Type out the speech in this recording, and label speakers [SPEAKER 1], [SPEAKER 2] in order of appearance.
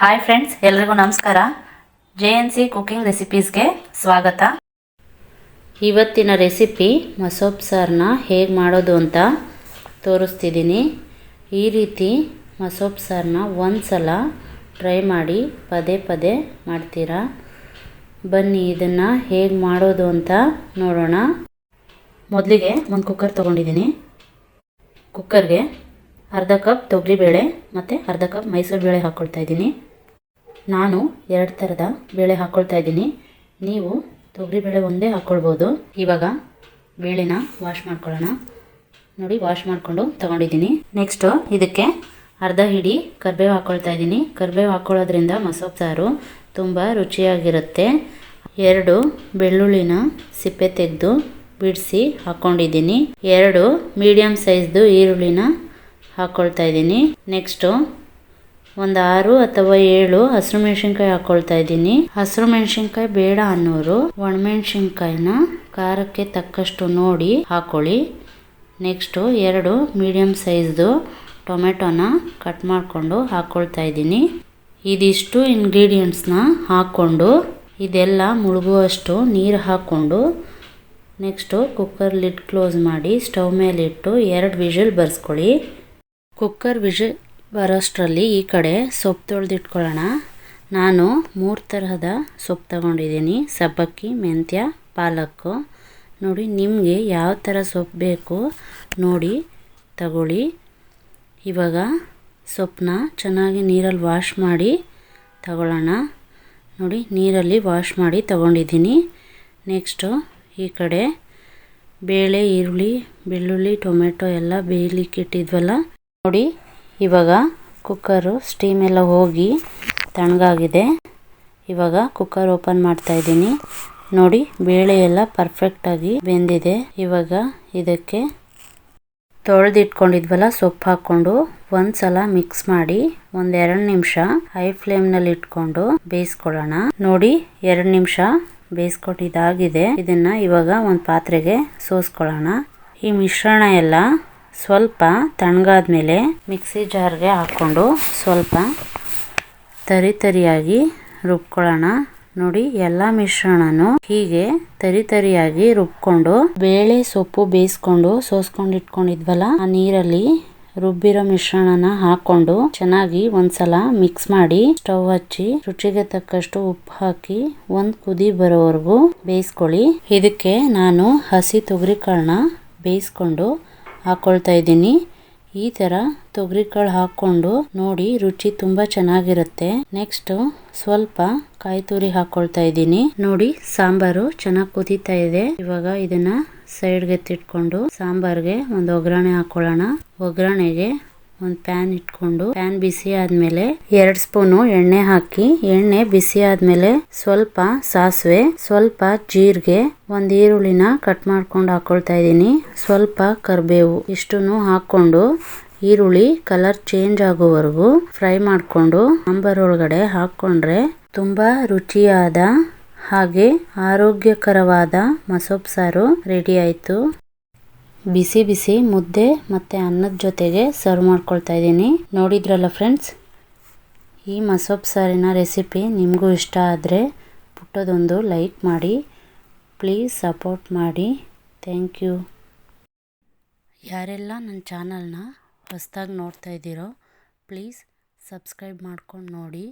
[SPEAKER 1] Hi friends, ಎಲ್ರಿಗೂ ನಮಸ್ಕಾರ. JNC cooking ರೆಸಿಪೀಸ್ಗೆ ಸ್ವಾಗತ. ಇವತ್ತಿನ ರೆಸಿಪಿ ಮಸೊಪ್ಪು ಸಾರನ್ನ ಹೇಗೆ ಮಾಡೋದು ಅಂತ ತೋರಿಸ್ತಿದ್ದೀನಿ. ಈ ರೀತಿ ಮಸೊಪ್ಪು ಸಾರನ್ನ ಒಂದು ಸಲ ಟ್ರೈ ಮಾಡಿ ಪದೇ ಪದೇ ಮಾಡ್ತೀರಾ. ಬನ್ನಿ ಇದನ್ನು ಹೇಗೆ ಮಾಡೋದು ಅಂತ ನೋಡೋಣ. ಮೊದಲಿಗೆ ಒಂದು ಕುಕ್ಕರ್ ತೊಗೊಂಡಿದ್ದೀನಿ. ಕುಕ್ಕರ್ಗೆ ಅರ್ಧ ಕಪ್ ತೊಗರಿಬೇಳೆ ಮತ್ತು ಅರ್ಧ ಕಪ್ ಮೈಸೂರು ಬೇಳೆ ಹಾಕ್ಕೊಳ್ತಾ ಇದ್ದೀನಿ. ನಾನು 2 ಥರದ ಬೇಳೆ ಹಾಕ್ಕೊಳ್ತಾ ಇದ್ದೀನಿ. ನೀವು ತೊಗರಿಬೇಳೆ ಒಂದೇ ಹಾಕ್ಕೊಳ್ಬೋದು. ಇವಾಗ ಬೇಳೆನ ವಾಶ್ ಮಾಡ್ಕೊಳ್ಳೋಣ. ನೋಡಿ, ವಾಶ್ ಮಾಡಿಕೊಂಡು ತೊಗೊಂಡಿದ್ದೀನಿ. ನೆಕ್ಸ್ಟು ಇದಕ್ಕೆ ಅರ್ಧ ಹಿಡಿ ಕರಿಬೇವು ಹಾಕ್ಕೊಳ್ತಾ ಇದ್ದೀನಿ. ಕರಿಬೇವು ಹಾಕ್ಕೊಳ್ಳೋದ್ರಿಂದ ಮಸೊಪ್ಪು ಸಾರು ತುಂಬ ರುಚಿಯಾಗಿರುತ್ತೆ. 2 ಬೆಳ್ಳುಳ್ಳಿನ ಸಿಪ್ಪೆ ತೆಗೆದು ಬಿಡಿಸಿ ಹಾಕ್ಕೊಂಡಿದ್ದೀನಿ. 2 ಮೀಡಿಯಮ್ ಸೈಜ್ದು ಈರುಳ್ಳಿನ ಹಾಕ್ಕೊಳ್ತಾ ಇದ್ದೀನಿ. ನೆಕ್ಸ್ಟು ಒಂದು 6 ಅಥವಾ 7 ಹಸಿರು ಮೆಣಸಿನ್ಕಾಯಿ ಹಾಕ್ಕೊಳ್ತಾ ಇದ್ದೀನಿ. ಹಸಿರು ಮೆಣಸಿನ್ಕಾಯಿ ಬೇಡ ಅನ್ನೋರು ಒಣಮೆಣಸಿನ್ಕಾಯಿನ ಖಾರಕ್ಕೆ ತಕ್ಕಷ್ಟು ನೋಡಿ ಹಾಕ್ಕೊಳ್ಳಿ. ನೆಕ್ಸ್ಟು 2 ಮೀಡಿಯಮ್ ಸೈಜ್ದು ಟೊಮೆಟೊನ ಕಟ್ ಮಾಡಿಕೊಂಡು ಹಾಕ್ಕೊಳ್ತಾ ಇದ್ದೀನಿ. ಇದಿಷ್ಟು ಇಂಗ್ರೀಡಿಯೆಂಟ್ಸ್ನ ಹಾಕ್ಕೊಂಡು ಇದೆಲ್ಲ ಮುಳುಗುವಷ್ಟು ನೀರು ಹಾಕ್ಕೊಂಡು ನೆಕ್ಸ್ಟು ಕುಕ್ಕರ್ ಲಿಡ್ ಕ್ಲೋಸ್ ಮಾಡಿ ಸ್ಟವ್ ಮೇಲಿಟ್ಟು 2 ವಿಷಲ್ ಬರ್ಸ್ಕೊಳ್ಳಿ. ಕುಕ್ಕರ್ ವಿಷಲ್ ಬರೋಷ್ಟರಲ್ಲಿ ಈ ಕಡೆ ಸೊಪ್ಪು ತೊಳೆದಿಟ್ಕೊಳ್ಳೋಣ. ನಾನು 3 ತರಹದ ಸೊಪ್ಪು ತಗೊಂಡಿದ್ದೀನಿ. ಸಬ್ಬಕ್ಕಿ, ಮೆಂತ್ಯ, ಪಾಲಕ್ಕು. ನೋಡಿ, ನಿಮಗೆ ಯಾವ ಥರ ಸೊಪ್ಪು ಬೇಕು ನೋಡಿ ತಗೊಳ್ಳಿ. ಇವಾಗ ಸೊಪ್ಪನ್ನ ಚೆನ್ನಾಗಿ ನೀರಲ್ಲಿ ವಾಶ್ ಮಾಡಿ ತಗೊಳ್ಳೋಣ. ನೋಡಿ, ನೀರಲ್ಲಿ ವಾಶ್ ಮಾಡಿ ತಗೊಂಡಿದ್ದೀನಿ. ನೆಕ್ಸ್ಟು ಈ ಕಡೆ ಬೇಳೆ, ಈರುಳ್ಳಿ, ಬೆಳ್ಳುಳ್ಳಿ, ಟೊಮೆಟೊ ಎಲ್ಲ ಬೇಯಲಿಕ್ಕೆ ಇಟ್ಟಿದ್ವಲ್ಲ. ನೋಡಿ, ಇವಾಗ ಕುಕ್ಕರು ಸ್ಟೀಮ್ ಎಲ್ಲ ಹೋಗಿ ತಣ್ಣಗಾಗಿದೆ. ಇವಾಗ ಕುಕ್ಕರ್ ಓಪನ್ ಮಾಡ್ತಾ ಇದ್ದೀನಿ. ನೋಡಿ, ಬೇಳೆ ಎಲ್ಲ ಪರ್ಫೆಕ್ಟಾಗಿ ಬೆಂದಿದೆ. ಇವಾಗ ಇದಕ್ಕೆ ತೊಳೆದಿಟ್ಕೊಂಡಿದ್ವಲ್ಲ ಸೊಪ್ಪು ಹಾಕ್ಕೊಂಡು ಒಂದು ಸಲ ಮಿಕ್ಸ್ ಮಾಡಿ 1-2 ನಿಮಿಷ ಹೈ ಫ್ಲೇಮ್ನಲ್ಲಿ ಇಟ್ಕೊಂಡು ಬೇಯಿಸ್ಕೊಳ್ಳೋಣ. ನೋಡಿ, 2 ನಿಮಿಷ ಬೇಯಿಸ್ಕೊಂಡಿದ್ದಾಗಿದೆ. ಇದನ್ನು ಇವಾಗ ಒಂದು ಪಾತ್ರೆಗೆ ಸೋಸ್ಕೊಳ್ಳೋಣ. ಈ ಮಿಶ್ರಣ ಎಲ್ಲ ಸ್ವಲ್ಪ ತಣ್ಣಗಾದ್ಮೇಲೆ ಮಿಕ್ಸಿ ಜಾರ್ಗೆ ಹಾಕ್ಕೊಂಡು ಸ್ವಲ್ಪ ತರಿಯಾಗಿ ರುಬ್ಕೊಳ್ಳೋಣ. ನೋಡಿ, ಎಲ್ಲ ಮಿಶ್ರಣನು ಹೀಗೆ ತರಿಯಾಗಿ ರುಬ್ಕೊಂಡು ಬೇಳೆ ಸೊಪ್ಪು ಬೇಯಿಸ್ಕೊಂಡು ಸೋಸ್ಕೊಂಡು ಇಟ್ಕೊಂಡಿದ್ವಲ್ಲ ಆ ನೀರಲ್ಲಿ ರುಬ್ಬಿರೋ ಮಿಶ್ರಣನ ಹಾಕೊಂಡು ಚೆನ್ನಾಗಿ ಒಂದ್ಸಲ ಮಿಕ್ಸ್ ಮಾಡಿ ಸ್ಟವ್ ಹಚ್ಚಿ ರುಚಿಗೆ ತಕ್ಕಷ್ಟು ಉಪ್ಪು ಹಾಕಿ 1 ಕುದಿ ಬರೋವರೆಗೂ ಬೇಯಿಸ್ಕೊಳ್ಳಿ. ಇದಕ್ಕೆ ನಾನು ಹಸಿ ತೊಗರಿಕಾಳನ್ನ ಬೇಯಿಸ್ಕೊಂಡು ಹಾಕ್ಕೊಳ್ತಾ ಇದ್ದೀನಿ. ಈ ಥರ ತೊಗರಿಕಾಳು ಹಾಕ್ಕೊಂಡು ನೋಡಿ, ರುಚಿ ತುಂಬ ಚೆನ್ನಾಗಿರುತ್ತೆ. ನೆಕ್ಸ್ಟ್ ಸ್ವಲ್ಪ ಕಾಯಿ ತುರಿ ಹಾಕ್ಕೊಳ್ತಾ ಇದ್ದೀನಿ. ನೋಡಿ, ಸಾಂಬಾರು ಚೆನ್ನಾಗಿ ಕುದೀತಾ ಇದೆ. ಇವಾಗ ಇದನ್ನ ಸೈಡ್ಗೆ ಎತ್ತಿಟ್ಕೊಂಡು ಸಾಂಬಾರ್ಗೆ ಒಂದು ಒಗ್ಗರಣೆ ಹಾಕೊಳ್ಳೋಣ. ಒಗ್ಗರಣೆಗೆ ಒಂದು ಪ್ಯಾನ್ ಇಟ್ಕೊಂಡು ಪ್ಯಾನ್ ಬಿಸಿ ಆದ್ಮೇಲೆ 2 ಸ್ಪೂನು ಎಣ್ಣೆ ಹಾಕಿ, ಎಣ್ಣೆ ಬಿಸಿ ಆದ್ಮೇಲೆ ಸ್ವಲ್ಪ ಸಾಸಿವೆ, ಸ್ವಲ್ಪ ಜೀರಿಗೆ, 1 ಈರುಳ್ಳಿನ ಕಟ್ ಮಾಡ್ಕೊಂಡು ಹಾಕೊಳ್ತಾ ಇದ್ದೀನಿ. ಸ್ವಲ್ಪ ಕರಿಬೇವು, ಇಷ್ಟನ್ನು ಹಾಕೊಂಡು ಈರುಳ್ಳಿ ಕಲರ್ ಚೇಂಜ್ ಆಗೋವರೆಗೂ ಫ್ರೈ ಮಾಡ್ಕೊಂಡು ಸಾಂಬಾರ್ ಒಳಗಡೆ ಹಾಕೊಂಡ್ರೆ ತುಂಬಾ ರುಚಿಯಾದ ಹಾಗೆ ಆರೋಗ್ಯಕರವಾದ ಮಸೊಪ್ಪು ಸಾರು ರೆಡಿ ಆಯ್ತು. ಬಿಸಿ ಬಿಸಿ ಮುದ್ದೆ ಮತ್ತು ಅನ್ನದ ಜೊತೆಗೆ ಸರ್ವ್ ಮಾಡ್ಕೊಳ್ತಾ ಇದ್ದೀನಿ. ನೋಡಿದ್ರಲ್ಲ ಫ್ರೆಂಡ್ಸ್, ಈ ಮಸೊಪ್ಪು ಸಾರಿನ ರೆಸಿಪಿ ನಿಮಗೂ ಇಷ್ಟ ಆದರೆ ಪುಟ್ಟದೊಂದು ಲೈಕ್ ಮಾಡಿ, ಪ್ಲೀಸ್ ಸಪೋರ್ಟ್ ಮಾಡಿ. Thank you. ಯಾರೆಲ್ಲ ನನ್ನ ಚಾನಲ್ನ ಹೊಸದಾಗಿ ನೋಡ್ತಾ ಇದ್ದೀರೋ ಪ್ಲೀಸ್ ಸಬ್ಸ್ಕ್ರೈಬ್ ಮಾಡ್ಕೊಂಡು ನೋಡಿ.